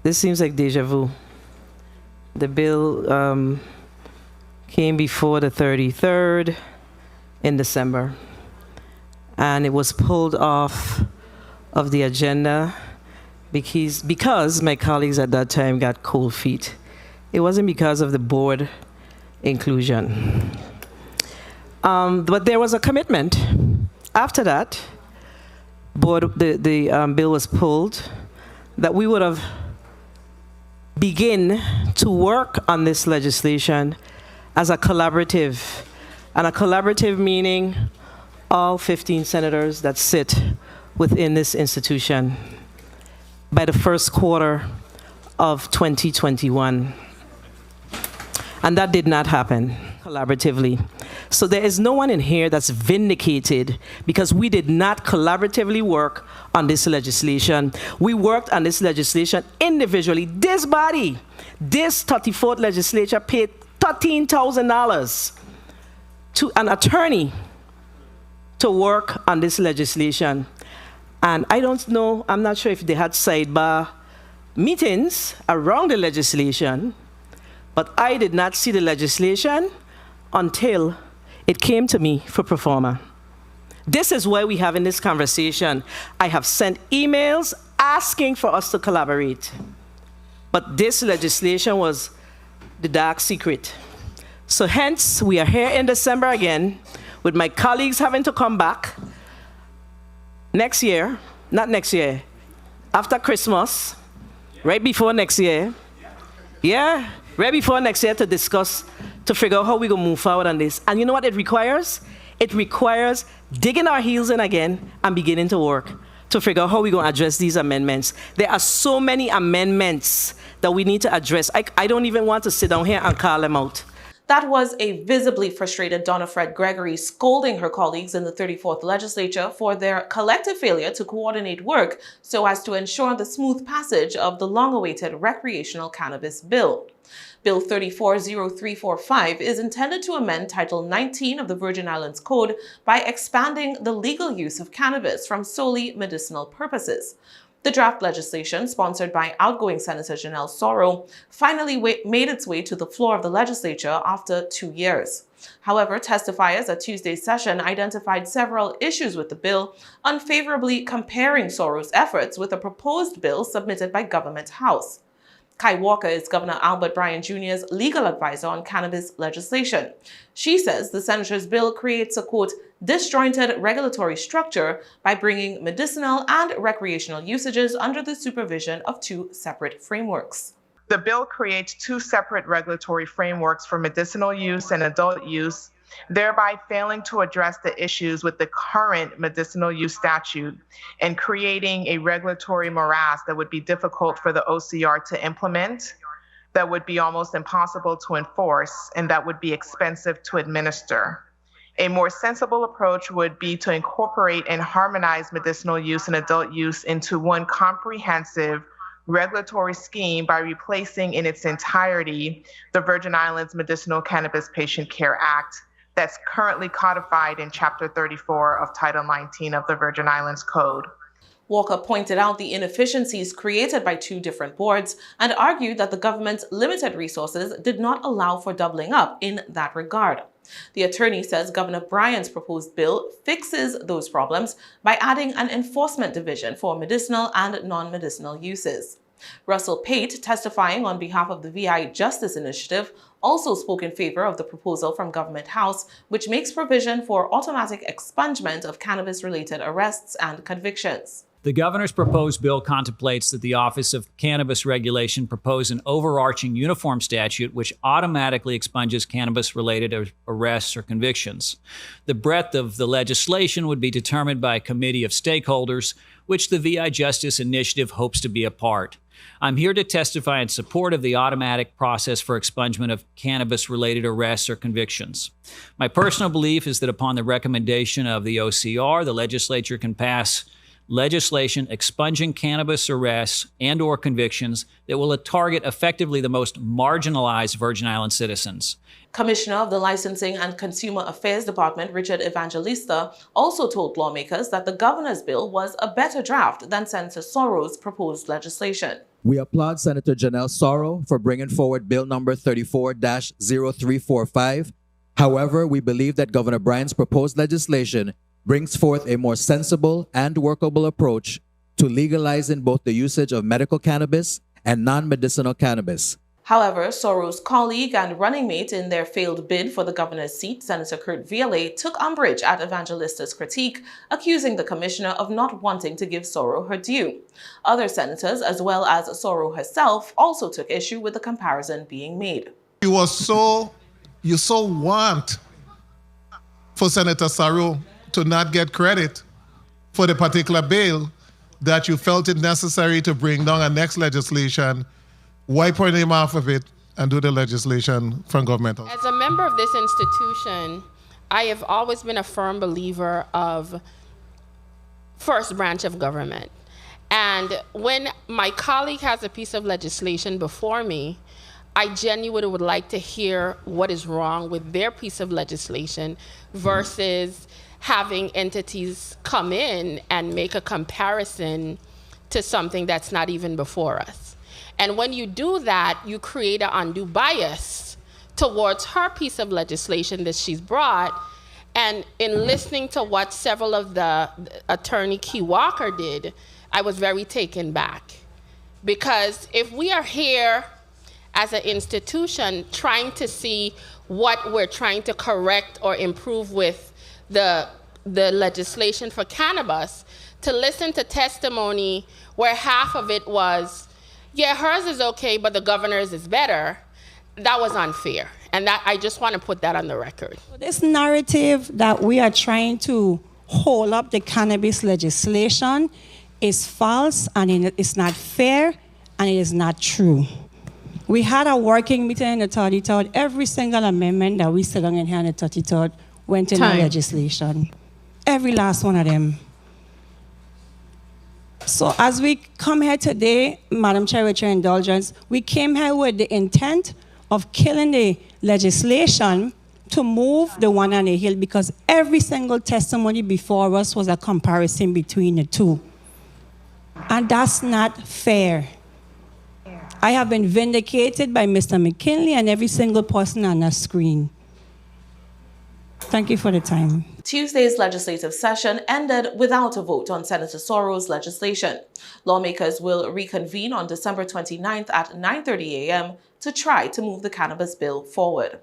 This seems like deja vu. The bill came before the 33rd in December, and it was pulled off of the agenda because my colleagues at that time got cold feet. It wasn't because of the board inclusion. But there was a commitment. After that, the bill was pulled, that we would have begin to work on this legislation as a collaborative. And a collaborative meaning all 15 senators that sit within this institution by the first quarter of 2021. And that did not happen collaboratively. So there is no one in here that's vindicated because we did not collaboratively work on this legislation. We worked on this legislation individually. This body, this 34th legislature paid $13,000 to an attorney to work on this legislation. And I don't know, I'm not sure if they had sidebar meetings around the legislation, but I did not see the legislation until it came to me for pro forma. This is why we're having this conversation. I have sent emails asking for us to collaborate. But this legislation was the dark secret. So hence, we are here in December again, with my colleagues having to come back next year, not next year, after Christmas, right before next year. Yeah, right before next year to discuss, to figure out how we're going to move forward on this. And you know what it requires? It requires digging our heels in again and beginning to work to figure out how we're going to address these amendments. There are so many amendments that we need to address. I don't even want to sit down here and call them out. That was a visibly frustrated Donna Frett-Gregory scolding her colleagues in the 34th Legislature for their collective failure to coordinate work so as to ensure the smooth passage of the long-awaited recreational cannabis bill. Bill 340345 is intended to amend Title 19 of the Virgin Islands Code by expanding the legal use of cannabis from solely medicinal purposes. The draft legislation, sponsored by outgoing Senator Janelle Sorrow, finally made its way to the floor of the legislature after 2 years. However, testifiers at Tuesday's session identified several issues with the bill, unfavorably comparing Sorrow's efforts with a proposed bill submitted by Government House. Kai Walker is Governor Albert Bryan Jr.'s legal advisor on cannabis legislation. She says the senator's bill creates a, quote, disjointed regulatory structure by bringing medicinal and recreational usages under the supervision of two separate frameworks. The bill creates two separate regulatory frameworks for medicinal use and adult use, thereby failing to address the issues with the current medicinal use statute and creating a regulatory morass that would be difficult for the OCR to implement, that would be almost impossible to enforce, and that would be expensive to administer. A more sensible approach would be to incorporate and harmonize medicinal use and adult use into one comprehensive regulatory scheme by replacing in its entirety the Virgin Islands Medicinal Cannabis Patient Care Act that's currently codified in Chapter 34 of Title 19 of the Virgin Islands Code. Walker pointed out the inefficiencies created by two different boards and argued that the government's limited resources did not allow for doubling up in that regard. The attorney says Governor Bryan's proposed bill fixes those problems by adding an enforcement division for medicinal and non-medicinal uses. Russell Pate, testifying on behalf of the VI Justice Initiative, also spoke in favor of the proposal from Government House, which makes provision for automatic expungement of cannabis-related arrests and convictions. The governor's proposed bill contemplates that the Office of Cannabis Regulation propose an overarching uniform statute which automatically expunges cannabis-related arrests or convictions. The breadth of the legislation would be determined by a committee of stakeholders, which the VI Justice Initiative hopes to be a part. I'm here to testify in support of the automatic process for expungement of cannabis-related arrests or convictions. My personal belief is that upon the recommendation of the OCR, the legislature can pass legislation expunging cannabis arrests and or convictions that will target effectively the most marginalized Virgin Island citizens. Commissioner of the Licensing and Consumer Affairs Department, Richard Evangelista, also told lawmakers that the governor's bill was a better draft than Senator Sorrow's proposed legislation. We applaud Senator Janelle Sorrow for bringing forward Bill number 34-0345. However, we believe that Governor Bryan's proposed legislation brings forth a more sensible and workable approach to legalizing both the usage of medical cannabis and non-medicinal cannabis. However, Sorrow's colleague and running mate in their failed bid for the governor's seat, Senator Kurt Viale, took umbrage at Evangelista's critique, accusing the commissioner of not wanting to give Sorrow her due. Other senators, as well as Sorrow herself, also took issue with the comparison being made. You so want for Senator Sorrow to not get credit for the particular bill that you felt it necessary to bring down a next legislation, wipe her name off of it, and do the legislation from governmental. As a member of this institution, I have always been a firm believer of first branch of government. And when my colleague has a piece of legislation before me, I genuinely would like to hear what is wrong with their piece of legislation versus having entities come in and make a comparison to something that's not even before us. And when you do that, you create an undue bias towards her piece of legislation that she's brought. And in listening to what several of the Attorney Key Walker did, I was very taken back. Because if we are here as an institution trying to see what we're trying to correct or improve with the legislation for cannabis, to listen to testimony where half of it was, yeah, hers is okay, but the governor's is better, that was unfair. And that I just want to put that on the record. This narrative that we are trying to hold up the cannabis legislation is false, and it's not fair, and it is not true. We had a working meeting in the 33rd. Every single amendment that we sit on in here in the 33rd went in the legislation. Every last one of them. So as we come here today, Madam Chair, with your indulgence, we came here with the intent of killing the legislation to move the one on the hill, because every single testimony before us was a comparison between the two. And that's not fair. I have been vindicated by Mr. McKinley and every single person on the screen. Thank you for the time. Tuesday's legislative session ended without a vote on Senator Sorrow's legislation. Lawmakers will reconvene on December 29th at 9:30 a.m. to try to move the cannabis bill forward.